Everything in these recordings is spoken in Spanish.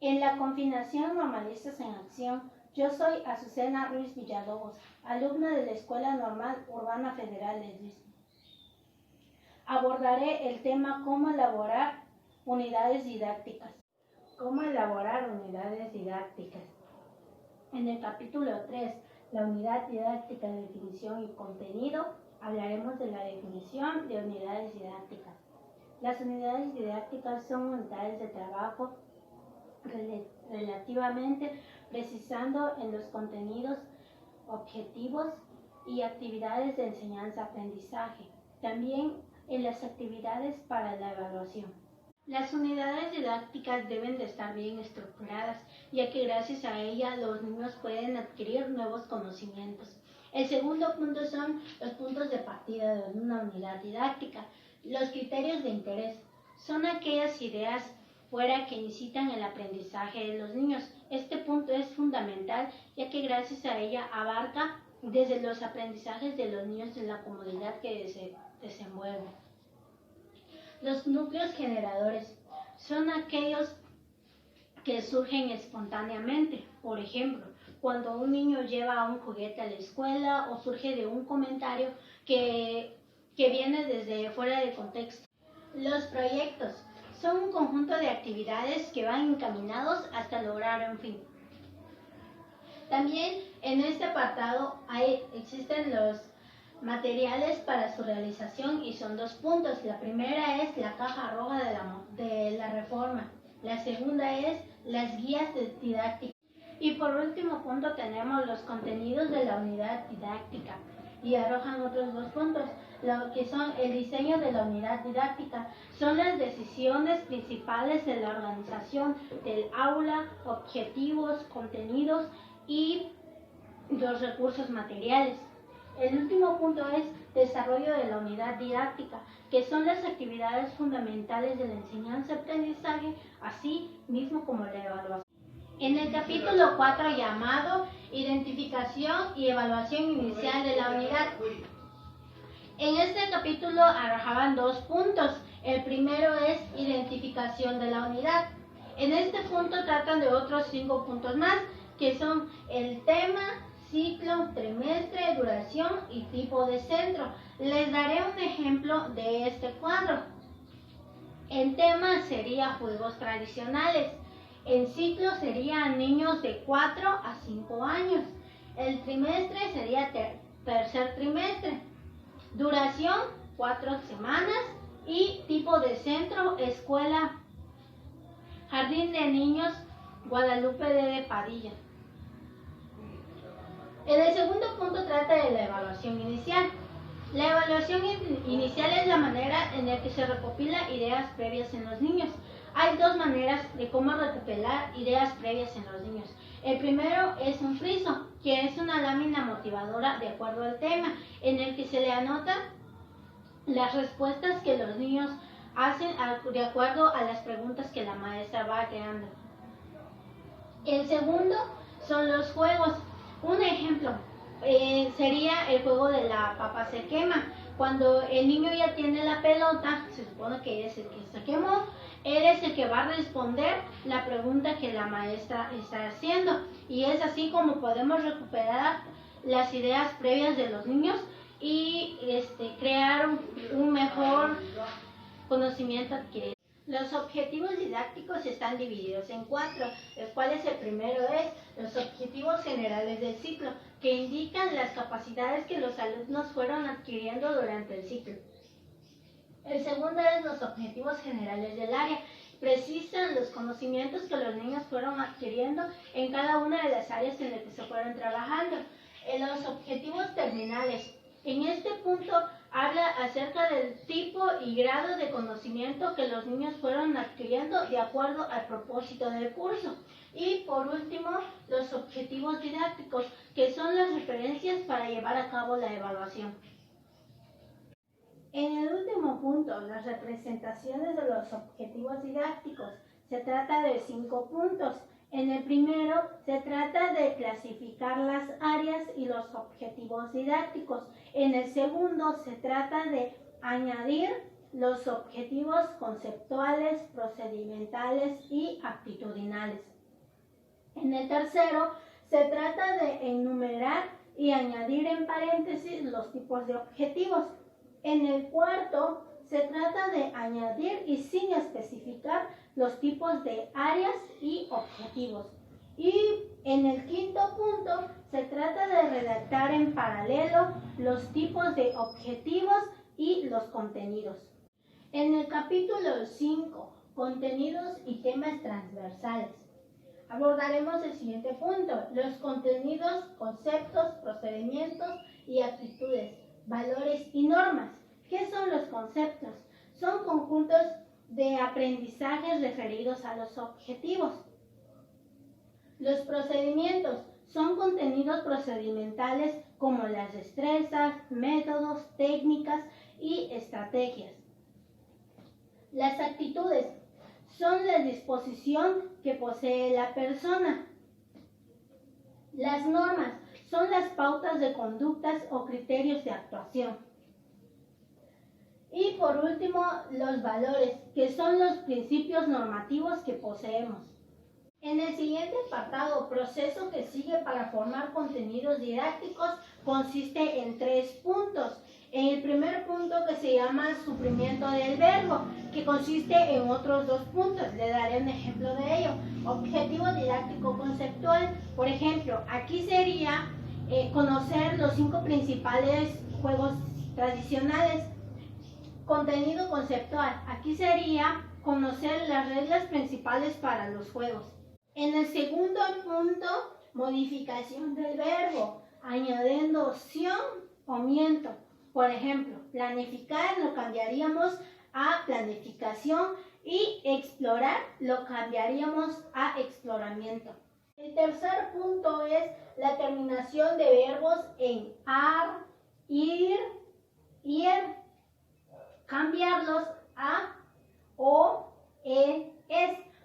En la confinación Normalistas en Acción, yo soy Azucena Ruiz Villalobos, alumna de la Escuela Normal Urbana Federal de Disney. Abordaré el tema cómo elaborar unidades didácticas. ¿Cómo elaborar unidades didácticas? En el capítulo 3, la unidad didáctica de definición y contenido, hablaremos de la definición de unidades didácticas. Las unidades didácticas son unidades de trabajo relativamente precisando en los contenidos, objetivos y actividades de enseñanza-aprendizaje, también en las actividades para la evaluación. Las unidades didácticas deben de estar bien estructuradas, ya que gracias a ellas los niños pueden adquirir nuevos conocimientos. El segundo punto son los puntos de partida de una unidad didáctica. Los criterios de interés son aquellas ideas fuera que incitan el aprendizaje de los niños. Este punto es fundamental, ya que gracias a ella abarca desde los aprendizajes de los niños en la comunidad que se desenvuelve. Los núcleos generadores son aquellos que surgen espontáneamente. Por ejemplo, cuando un niño lleva un juguete a la escuela o surge de un comentario que viene desde fuera de contexto. Los proyectos son un conjunto de actividades que van encaminados hasta lograr un fin. También en este apartado existen los materiales para su realización y son 2 puntos. La primera es la caja roja de la reforma. La segunda es las guías didácticas. Y por último punto tenemos los contenidos de la unidad didáctica y arrojan otros 2 puntos. Lo que son el diseño de la unidad didáctica, son las decisiones principales de la organización del aula, objetivos, contenidos y los recursos materiales. El último punto es desarrollo de la unidad didáctica, que son las actividades fundamentales de la enseñanza-aprendizaje, así mismo como la evaluación. En el capítulo 4 llamado Identificación y Evaluación Inicial de la Unidad, en este capítulo arrojaban 2 puntos. El primero es identificación de la unidad. En este punto tratan de otros 5 puntos más, que son el tema, ciclo, trimestre, duración y tipo de centro. Les daré un ejemplo de este cuadro. En tema sería juegos tradicionales. En ciclo serían niños de 4 a 5 años. El trimestre sería tercer trimestre. Duración, 4 semanas. Y tipo de centro, escuela, Jardín de Niños Guadalupe de Padilla. En el segundo punto trata de la evaluación inicial. La evaluación inicial es la manera en la que se recopila ideas previas en los niños. Hay 2 maneras de cómo recopilar ideas previas en los niños. El primero es un friso, que es una lámina motivadora de acuerdo al tema, en el que se le anotan las respuestas que los niños hacen de acuerdo a las preguntas que la maestra va creando. El segundo son los juegos. Un ejemplo sería el juego de la papa se quema. Cuando el niño ya tiene la pelota, se supone que es el que se quemó, él es el que va a responder la pregunta que la maestra está haciendo. Y es así como podemos recuperar las ideas previas de los niños y crear un mejor conocimiento adquirido. Los objetivos didácticos están divididos en 4, los cuales el primero es los objetivos generales del ciclo, que indican las capacidades que los alumnos fueron adquiriendo durante el ciclo. El segundo es los objetivos generales del área, precisan los conocimientos que los niños fueron adquiriendo en cada una de las áreas en las que se fueron trabajando. Los objetivos terminales. En este punto habla acerca del tipo y grado de conocimiento que los niños fueron adquiriendo de acuerdo al propósito del curso. Y por último, los objetivos didácticos, que son las referencias para llevar a cabo la evaluación. En el último punto, las representaciones de los objetivos didácticos, se trata de 5 puntos. En el primero, se trata de clasificar las áreas y los objetivos didácticos. En el segundo, se trata de añadir los objetivos conceptuales, procedimentales y aptitudinales. En el tercero, se trata de enumerar y añadir en paréntesis los tipos de objetivos. En el cuarto, se trata de añadir y sin especificar los tipos de áreas y objetivos. Y en el quinto punto, se trata de redactar en paralelo los tipos de objetivos y los contenidos. En el capítulo 5, contenidos y temas transversales, abordaremos el siguiente punto: los contenidos, conceptos, procedimientos y actitudes, valores y normas. ¿Qué son los conceptos? Son conjuntos de aprendizajes referidos a los objetivos. Los procedimientos son contenidos procedimentales como las destrezas, métodos, técnicas y estrategias. Las actitudes son la disposición que posee la persona. Las normas son las pautas de conductas o criterios de actuación. Y por último, los valores, que son los principios normativos que poseemos. En el siguiente apartado, proceso que sigue para formar contenidos didácticos, consiste en 3 puntos. En el primer punto, que se llama suprimiento del verbo, que consiste en otros 2 puntos. Le daré un ejemplo de ello. Objetivo didáctico conceptual. Por ejemplo, aquí sería conocer los 5 principales juegos tradicionales. Contenido conceptual. Aquí sería conocer las reglas principales para los juegos. En el segundo punto, modificación del verbo, añadiendo opción o miento. Por ejemplo, planificar lo cambiaríamos a planificación y explorar lo cambiaríamos a exploramiento. El tercer punto es la terminación de verbos en ar, ir, ir. Cambiarlos a o, es,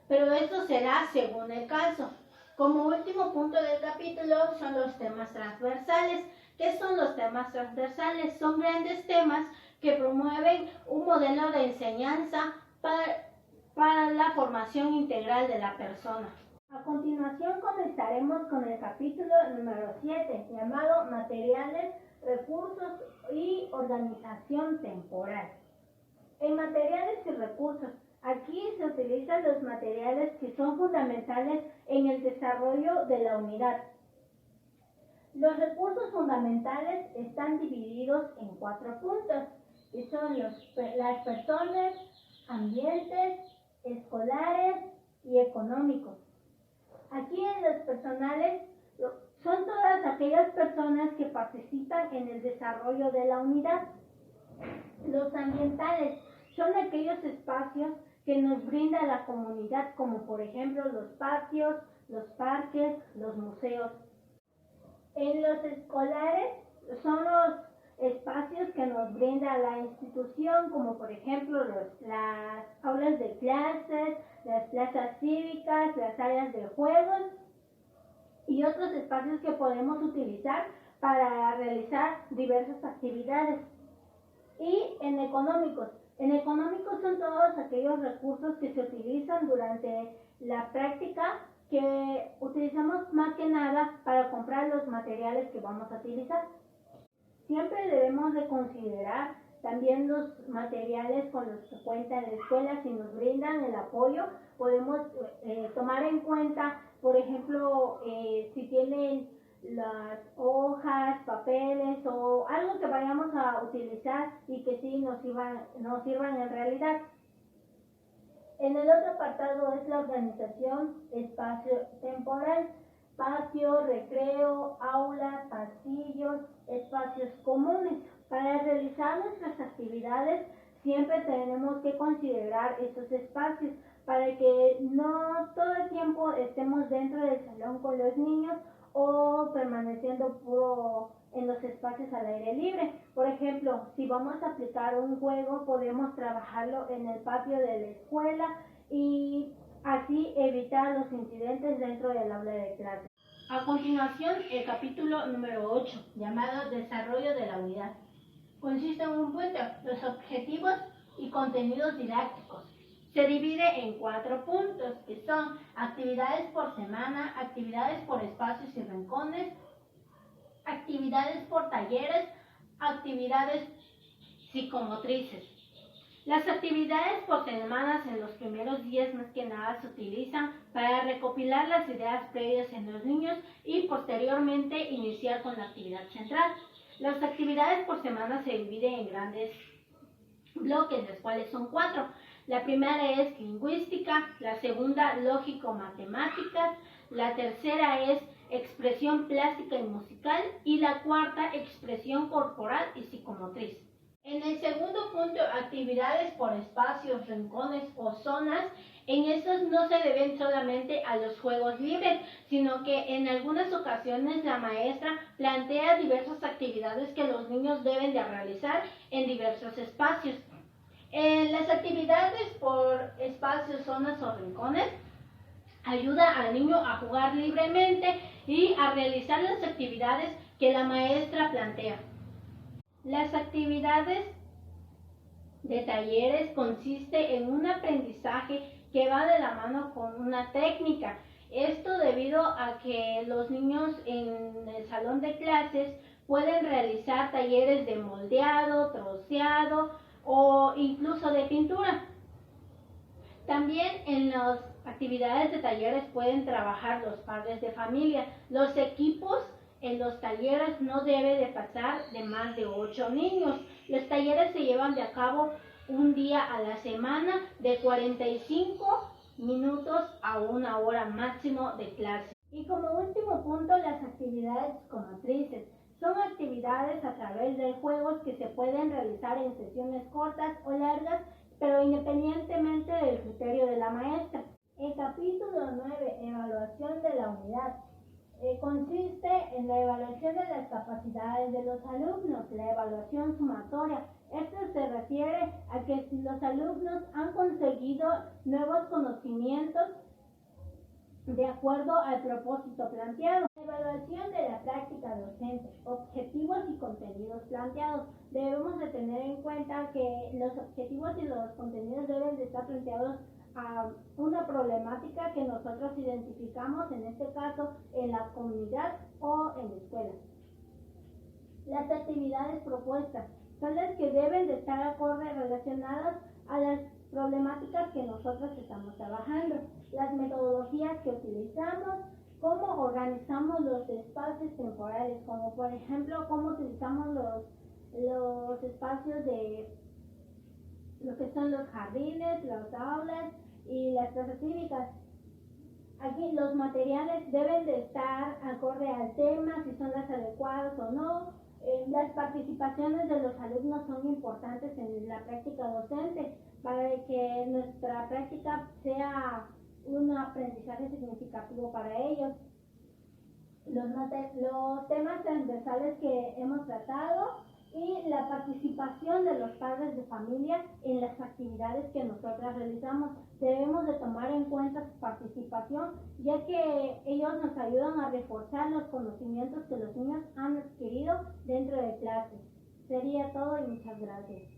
pero esto será según el caso. Como último punto del capítulo son los temas transversales. ¿Qué son los temas transversales? Son grandes temas que promueven un modelo de enseñanza para la formación integral de la persona. A continuación comenzaremos con el capítulo número 7, llamado Materiales, Recursos y Organización Temporal. En materiales y recursos, aquí se utilizan los materiales que son fundamentales en el desarrollo de la unidad. Los recursos fundamentales están divididos en 4 puntos, y son las personas, ambientes, escolares y económicos. Aquí en los personales son todas aquellas personas que participan en el desarrollo de la unidad. Los ambientales son aquellos espacios que nos brinda la comunidad, como por ejemplo los patios, los parques, los museos. En los escolares son los espacios que nos brinda la institución, como por ejemplo las aulas de clases, las plazas cívicas, las áreas de juegos y otros espacios que podemos utilizar para realizar diversas actividades. Y en económicos son todos aquellos recursos que se utilizan durante la práctica, que utilizamos más que nada para comprar los materiales que vamos a utilizar. Siempre debemos de considerar también los materiales con los que cuenta la escuela. Si nos brindan el apoyo, podemos tomar en cuenta, por ejemplo, si tienen las hojas, papeles o algo que vayamos a utilizar y que sí nos sirvan en realidad. En el otro apartado es la organización espacio-temporal, patio, recreo, aula, pasillos, espacios comunes. Para realizar nuestras actividades siempre tenemos que considerar estos espacios para que no todo el tiempo estemos dentro del salón con los niños o permaneciendo puro en los espacios al aire libre. Por ejemplo, si vamos a aplicar un juego, podemos trabajarlo en el patio de la escuela y así evitar los incidentes dentro del aula de clase. A continuación, el capítulo número 8, llamado Desarrollo de la Unidad. Consiste en un punto: los objetivos y contenidos didácticos. Se divide en 4 puntos, que son actividades por semana, actividades por espacios y rincones, actividades por talleres, actividades psicomotrices. Las actividades por semanas en los primeros días más que nada se utilizan para recopilar las ideas previas en los niños y posteriormente iniciar con la actividad central. Las actividades por semana se dividen en grandes bloques, los cuales son 4. La primera es lingüística, la segunda lógico-matemáticas, la tercera es expresión plástica y musical y la cuarta expresión corporal y psicomotriz. En el segundo punto, actividades por espacios, rincones o zonas, en esos no se deben solamente a los juegos libres, sino que en algunas ocasiones la maestra plantea diversas actividades que los niños deben de realizar en diversos espacios. En las actividades por espacios, zonas o rincones, ayuda al niño a jugar libremente y a realizar las actividades que la maestra plantea. Las actividades de talleres consiste en un aprendizaje que va de la mano con una técnica. Esto debido a que los niños en el salón de clases pueden realizar talleres de moldeado, troceado o incluso de pintura. También en las actividades de talleres pueden trabajar los padres de familia. Los equipos en los talleres no debe de pasar de más de 8 niños. Los talleres se llevan a cabo un día a la semana de 45 minutos a 1 hora máximo de clase. Y como último punto, las actividades psicomotrices. Son actividades a través de juegos que se pueden realizar en sesiones cortas o largas, pero independientemente del criterio de la maestra. El capítulo 9, evaluación de la unidad. Consiste en la evaluación de las capacidades de los alumnos, la evaluación sumatoria. Esto se refiere a que si los alumnos han conseguido nuevos conocimientos de acuerdo al propósito planteado. La evaluación de la práctica docente, objetivos y contenidos planteados. Debemos de tener en cuenta que los objetivos y los contenidos deben de estar planteados a una problemática que nosotros identificamos, en este caso en la comunidad o en la escuela. Las actividades propuestas son las que deben de estar acorde relacionadas a las problemáticas que nosotros estamos trabajando, las metodologías que utilizamos, cómo organizamos los espacios temporales, como por ejemplo cómo utilizamos los espacios de lo que son los jardines, las aulas y las plazas cívicas. Aquí los materiales deben de estar acorde al tema, si son las adecuadas o no. Las participaciones de los alumnos son importantes en la práctica docente para que nuestra práctica sea un aprendizaje significativo para ellos. Los temas transversales que hemos tratado y la participación de los padres de familia en las actividades que nosotras realizamos. Debemos de tomar en cuenta su participación, ya que ellos nos ayudan a reforzar los conocimientos que los niños han adquirido dentro de clase. Sería todo y muchas gracias.